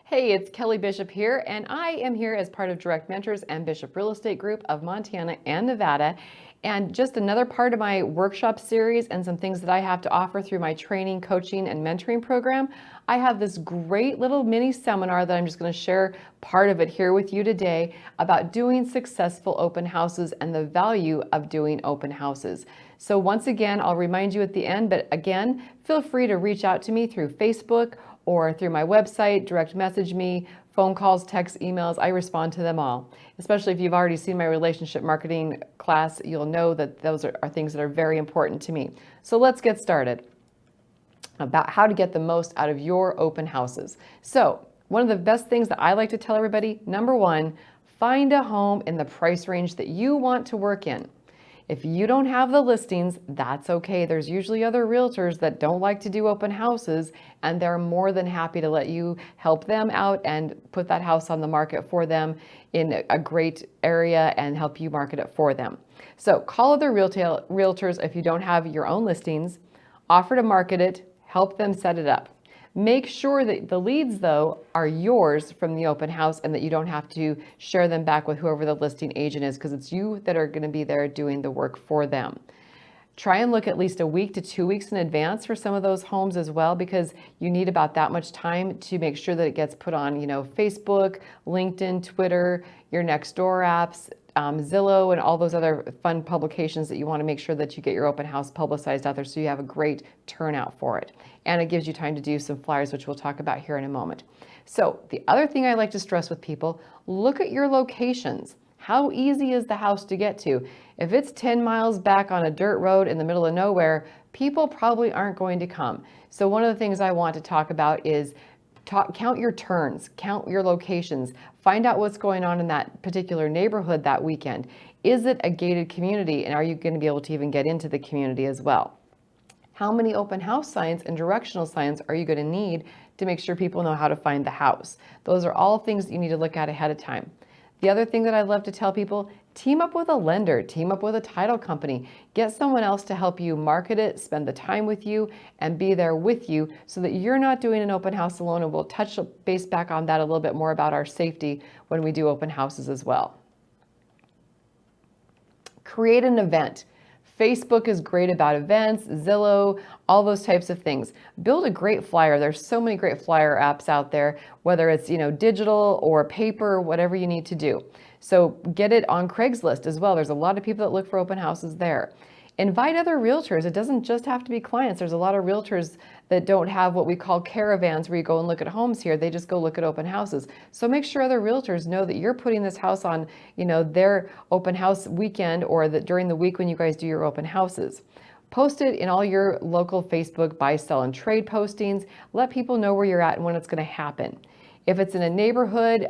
Hey, it's Kelly Bishop here, and I am here as part of Direct Mentors and Bishop Real Estate Group of Montana and Nevada, and just another part of my workshop series and some things that I have to offer through my training, coaching, and mentoring program. I have this great little mini seminar that I'm just going to share part of it here with you today about doing successful open houses and the value of doing open houses. So once again, I'll remind you at the end, but again, feel free to reach out to me through Facebook or through my website, direct message me, phone calls, texts, emails. I respond to them all. Especially if you've already seen my relationship marketing class, you'll know that those are things that are very important to me. So let's get started about how to get the most out of your open houses. So one of the best things that I like to tell everybody, number one, find a home in the price range that you want to work in. If you don't have the listings, that's okay. There's usually other realtors that don't like to do open houses, and they're more than happy to let you help them out and put that house on the market for them in a great area and help you market it for them. So call other realtors if you don't have your own listings, offer to market it, help them set it up. Make sure that the leads, though, are yours from the open house and that you don't have to share them back with whoever the listing agent is, because it's you that are going to be there doing the work for them. Try and look at least a week to 2 weeks in advance for some of those homes as well, because you need about that much time to make sure that it gets put on, Facebook, LinkedIn, Twitter, your Nextdoor apps, Zillow, and all those other fun publications that you want to make sure that you get your open house publicized out there so you have a great turnout for it. And it gives you time to do some flyers, which we'll talk about here in a moment. So the other thing I like to stress with people, look at your locations. How easy is the house to get to? If it's 10 miles back on a dirt road in the middle of nowhere, people probably aren't going to come. So one of the things I want to talk about is count your turns, count your locations, find out what's going on in that particular neighborhood that weekend. Is it a gated community, and are you going to be able to even get into the community as well? How many open house signs and directional signs are you going to need to make sure people know how to find the house? Those are all things that you need to look at ahead of time. The other thing that I love to tell people, team up with a lender, team up with a title company, get someone else to help you market it, spend the time with you, and be there with you so that you're not doing an open house alone. And we'll touch base back on that a little bit more about our safety when we do open houses as well. Create an event. Facebook is great about events, Zillow, all those types of things. Build a great flyer. There's so many great flyer apps out there, whether it's, digital or paper, whatever you need to do. So get it on Craigslist as well. There's a lot of people that look for open houses there. Invite other realtors. It doesn't just have to be clients. There's a lot of realtors that don't have what we call caravans where you go and look at homes here. They just go look at open houses. So make sure other realtors know that you're putting this house on, their open house weekend, or that during the week when you guys do your open houses. Post it in all your local Facebook buy, sell, and trade postings. Let people know where you're at and when it's going to happen. If it's in a neighborhood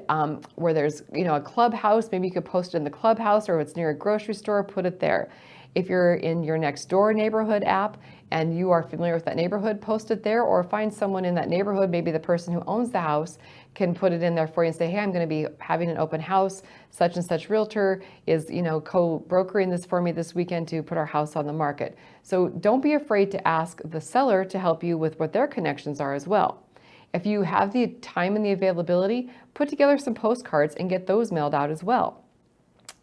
where there's, a clubhouse, maybe you could post it in the clubhouse, or if it's near a grocery store, put it there. If you're in your Nextdoor neighborhood app and you are familiar with that neighborhood, post it there, or find someone in that neighborhood, maybe the person who owns the house can put it in there for you and say, hey, I'm going to be having an open house. Such and such realtor is, co-brokering this for me this weekend to put our house on the market. So don't be afraid to ask the seller to help you with what their connections are as well. If you have the time and the availability, put together some postcards and get those mailed out as well.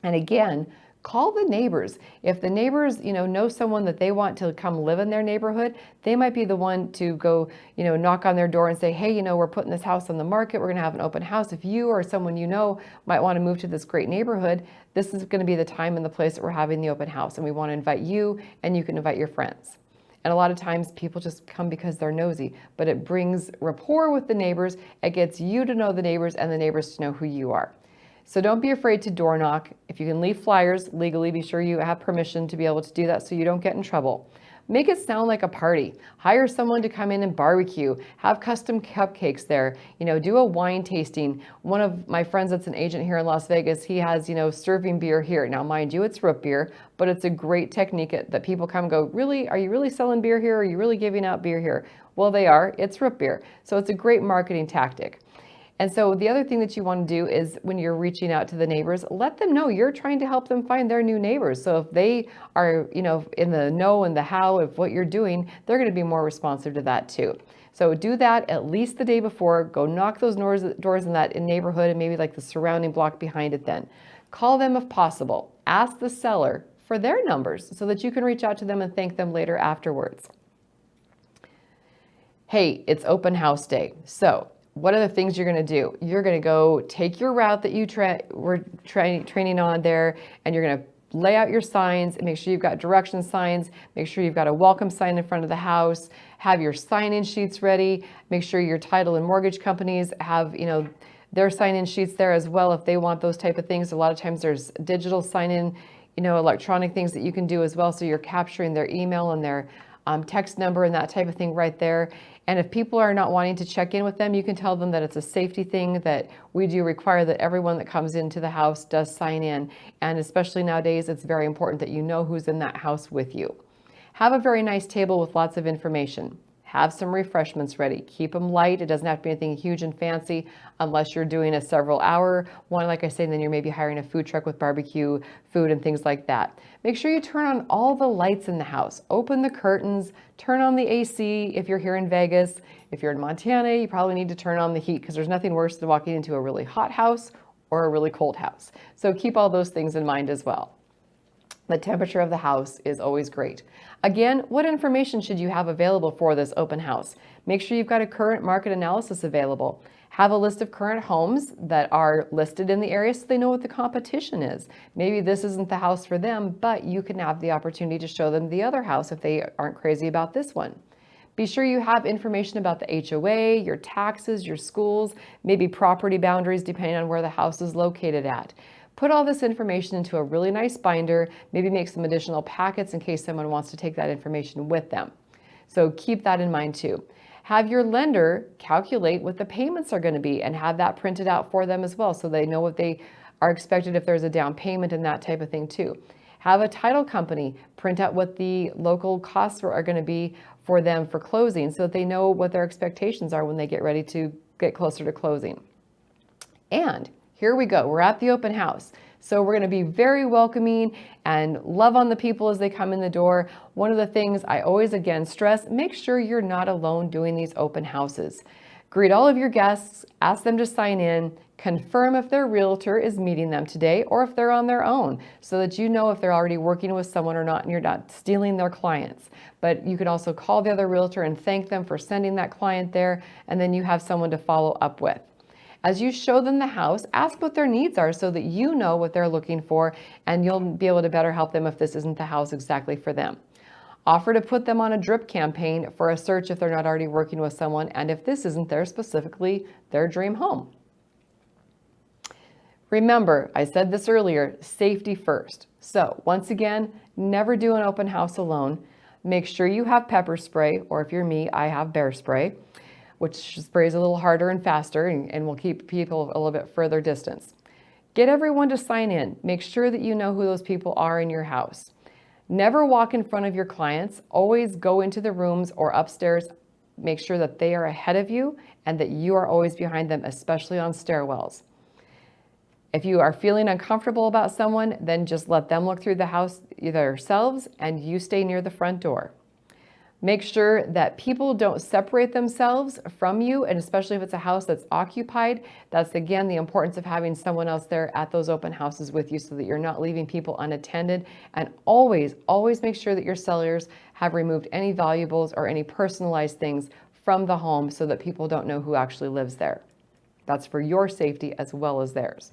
And again, call the neighbors. If the neighbors, know someone that they want to come live in their neighborhood, they might be the one to go, knock on their door and say, hey, we're putting this house on the market. We're going to have an open house. If you or someone might want to move to this great neighborhood, this is going to be the time and the place that we're having the open house. And we want to invite you, and you can invite your friends. And a lot of times people just come because they're nosy, but it brings rapport with the neighbors. It gets you to know the neighbors and the neighbors to know who you are. So don't be afraid to door knock. If you can leave flyers legally, be sure you have permission to be able to do that so you don't get in trouble. Make it sound like a party. Hire someone to come in and barbecue. Have custom cupcakes there. Do a wine tasting. One of my friends that's an agent here in Las Vegas, he has, serving beer here. Now, mind you, it's root beer, but it's a great technique that people come and go, really? Are you really selling beer here? Are you really giving out beer here? Well, they are. It's root beer. So it's a great marketing tactic. And so the other thing that you want to do is when you're reaching out to the neighbors, let them know you're trying to help them find their new neighbors. So if they are, in the know and the how of what you're doing, they're going to be more responsive to that too. So do that at least the day before. Go knock those doors in that neighborhood and maybe like the surrounding block behind it then. Call them if possible. Ask the seller for their numbers so that you can reach out to them and thank them later afterwards. Hey, it's open house day. So what are the things you're going to do? You're going to go take your route that you were training on there, and you're going to lay out your signs and make sure you've got direction signs. Make sure you've got a welcome sign in front of the house. Have your sign-in sheets ready. Make sure your title and mortgage companies have, their sign-in sheets there as well if they want those type of things. A lot of times there's digital sign-in, electronic things that you can do as well. So you're capturing their email and their text number and that type of thing right there. And if people are not wanting to check in with them, you can tell them that it's a safety thing, that we do require that everyone that comes into the house does sign in. And especially nowadays, it's very important that you know who's in that house with you. Have a very nice table with lots of information. Have some refreshments ready. Keep them light. It doesn't have to be anything huge and fancy unless you're doing a several hour one, like I say, and then you're maybe hiring a food truck with barbecue food and things like that. Make sure you turn on all the lights in the house. Open the curtains, turn on the AC if you're here in Vegas. If you're in Montana, you probably need to turn on the heat because there's nothing worse than walking into a really hot house or a really cold house. So keep all those things in mind as well. The temperature of the house is always great. Again, what information should you have available for this open house? Make sure you've got a current market analysis available. Have a list of current homes that are listed in the area so they know what the competition is. Maybe this isn't the house for them, but you can have the opportunity to show them the other house if they aren't crazy about this one. Be sure you have information about the HOA, your taxes, your schools, maybe property boundaries depending on where the house is located at. Put all this information into a really nice binder, maybe make some additional packets in case someone wants to take that information with them. So keep that in mind too. Have your lender calculate what the payments are going to be and have that printed out for them as well so they know what they are expected if there's a down payment and that type of thing too. Have a title company print out what the local costs are going to be for them for closing so that they know what their expectations are when they get ready to get closer to closing. And here we go. We're at the open house. So we're going to be very welcoming and love on the people as they come in the door. One of the things I always again stress, make sure you're not alone doing these open houses. Greet all of your guests, ask them to sign in, confirm if their realtor is meeting them today or if they're on their own so that you know if they're already working with someone or not and you're not stealing their clients. But you can also call the other realtor and thank them for sending that client there, and then you have someone to follow up with. As you show them the house, ask what their needs are so that you know what they're looking for and you'll be able to better help them if this isn't the house exactly for them. Offer to put them on a drip campaign for a search if they're not already working with someone and if this isn't specifically their dream home. Remember, I said this earlier, safety first. So once again, never do an open house alone. Make sure you have pepper spray, or if you're me, I have bear spray, which sprays a little harder and faster and will keep people a little bit further distance. Get everyone to sign in. Make sure that you know who those people are in your house. Never walk in front of your clients. Always go into the rooms or upstairs. Make sure that they are ahead of you and that you are always behind them, especially on stairwells. If you are feeling uncomfortable about someone, then just let them look through the house themselves and you stay near the front door. Make sure that people don't separate themselves from you, and especially if it's a house that's occupied, that's again the importance of having someone else there at those open houses with you so that you're not leaving people unattended. And always, always make sure that your sellers have removed any valuables or any personalized things from the home so that people don't know who actually lives there. That's for your safety as well as theirs.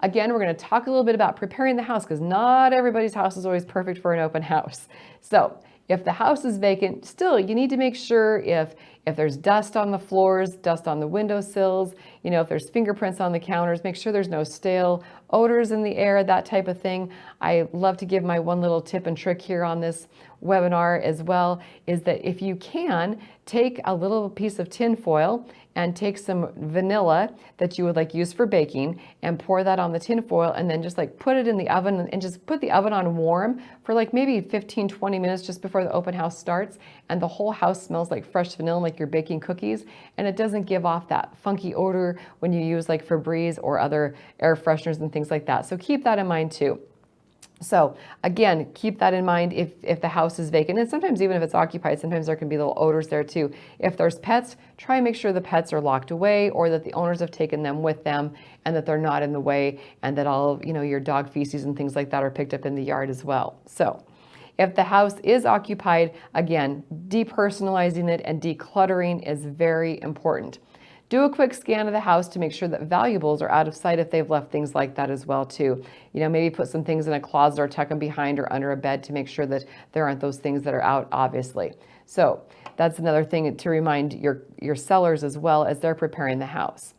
Again, we're going to talk a little bit about preparing the house because not everybody's house is always perfect for an open house. So if the house is vacant, still you need to make sure if there's dust on the floors, dust on the windowsills, if there's fingerprints on the counters, make sure there's no stale odors in the air, that type of thing. I love to give my one little tip and trick here on this webinar as well, is that if you can, take a little piece of tin foil and take some vanilla that you would like use for baking and pour that on the tin foil, and then just like put it in the oven and just put the oven on warm for like maybe 15-20 minutes just before the open house starts, and the whole house smells like fresh vanilla, like you're baking cookies, and it doesn't give off that funky odor when you use like Febreze or other air fresheners and things like that. So keep that in mind too. So again, keep that in mind if the house is vacant, and sometimes even if it's occupied, sometimes there can be little odors there too. If there's pets, try and make sure the pets are locked away, or that the owners have taken them with them and that they're not in the way, and that all of, your dog feces and things like that are picked up in the yard as well. So if the house is occupied, again, depersonalizing it and decluttering is very important. Do a quick scan of the house to make sure that valuables are out of sight if they've left things like that as well too. Maybe put some things in a closet or tuck them behind or under a bed to make sure that there aren't those things that are out, obviously. So that's another thing to remind your sellers as well as they're preparing the house.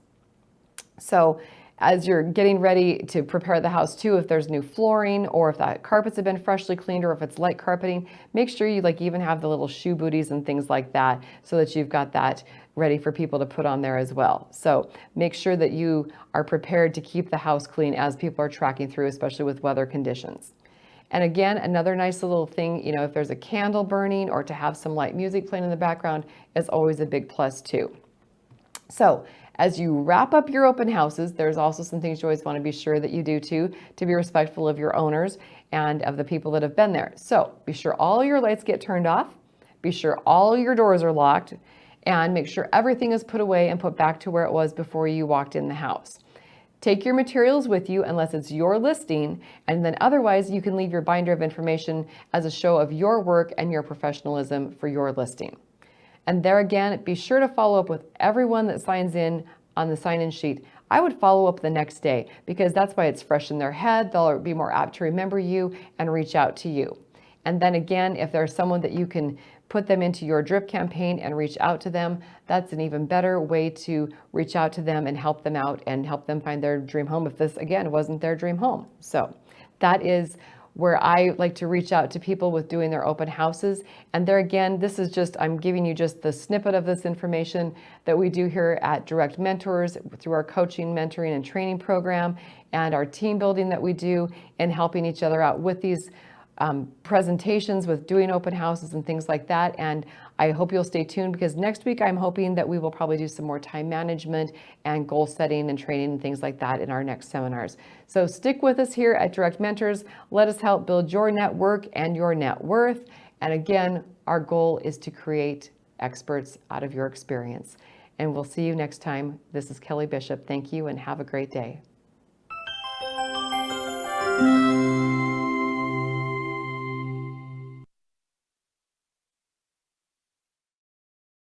So as you're getting ready to prepare the house too, if there's new flooring or if the carpets have been freshly cleaned or if it's light carpeting, make sure you even have the little shoe booties and things like that so that you've got that ready for people to put on there as well. So make sure that you are prepared to keep the house clean as people are tracking through, especially with weather conditions. And again, another nice little thing, if there's a candle burning or to have some light music playing in the background is always a big plus too. So as you wrap up your open houses, there's also some things you always want to be sure that you do too, to be respectful of your owners and of the people that have been there. So be sure all your lights get turned off, be sure all your doors are locked, and make sure everything is put away and put back to where it was before you walked in the house. Take your materials with you unless it's your listing, and then otherwise you can leave your binder of information as a show of your work and your professionalism for your listing. And there again, be sure to follow up with everyone that signs in on the sign-in sheet. I would follow up the next day because that's why it's fresh in their head. They'll be more apt to remember you and reach out to you. And then again, if there's someone that you can put them into your drip campaign and reach out to them, that's an even better way to reach out to them and help them out and help them find their dream home if this, again, wasn't their dream home. So that is where I like to reach out to people with doing their open houses. And there again, this is just, I'm giving you just the snippet of this information that we do here at Direct Mentors through our coaching, mentoring, and training program and our team building that we do and helping each other out with these presentations, with doing open houses and things like that. And I hope you'll stay tuned because next week I'm hoping that we will probably do some more time management and goal setting and training and things like that in our next seminars. So stick with us here at Direct Mentors. Let us help build your network and your net worth. And again, our goal is to create experts out of your experience. And we'll see you next time. This is Kelly Bishop. Thank you and have a great day.